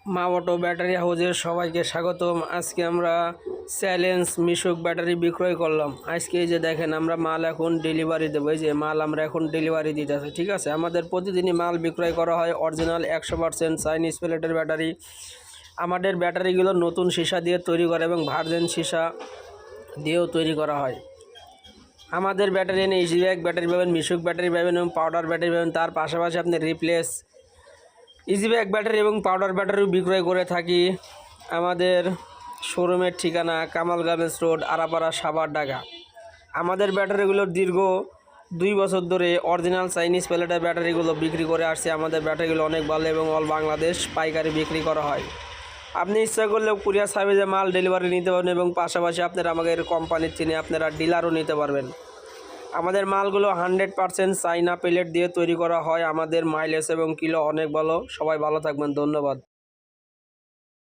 মা auto battery হাউজের সবাইকে স্বাগতম। আজকে আমরা চ্যালেঞ্জ মিশুক ব্যাটারি বিক্রয় করলাম। আজকে এই যে দেখেন আমরা মাল এখন ডেলিভারি দেবো। এই যে মাল আমরা এখন ডেলিভারি দিতেছি, ঠিক আছে। আমাদের প্রতিদিনই মাল বিক্রয় করা হয় অরিজিনাল 100% চাইনিজ প্লেটের ব্যাটারি। আমাদের ব্যাটারিগুলো নতুন সীসা দিয়ে তৈরি করা এবং ভার্জিন সীসা দিয়েও তৈরি করা হয়। আমাদের ব্যাটারি এনে ইজিব্যাগ ব্যাটারি পাবেন, মিশুক ব্যাটারি পাবেন এবং পাউডার ব্যাটারি পাবেন। তার পাশাপাশি আপনি রিপ্লেস ইজিব্যাগ ব্যাটারি এবং পাউডার ব্যাটারিও বিক্রয় করে থাকি। আমাদের শোরুমের ঠিকানা কামাল গার্মেন্টস রোড, আরাপাড়া, সাভার, ঢাকা। আমাদের ব্যাটারিগুলোর দীর্ঘ 2 বছর ধরে অরিজিনাল চাইনিজ প্লেটের ব্যাটারিগুলো বিক্রি করে আসছে। আমাদের ব্যাটারিগুলো অনেক ভালো এবং অল বাংলাদেশ পাইকারি বিক্রি করা হয়। আপনি ইচ্ছা করলেও কুরিয়ার সার্ভিসে মাল ডেলিভারি নিতে পারবেন এবং পাশাপাশি আপনারা আমাদের কোম্পানির চিনে আপনারা ডিলারও নিতে পারবেন। আমাদের মালগুলো 100% চাইনা প্লেট দিয়ে তৈরি করা হয়। আমাদের মাইলেজ এবং কিলো অনেক ভালো। সবাই ভালো থাকবেন, ধন্যবাদ।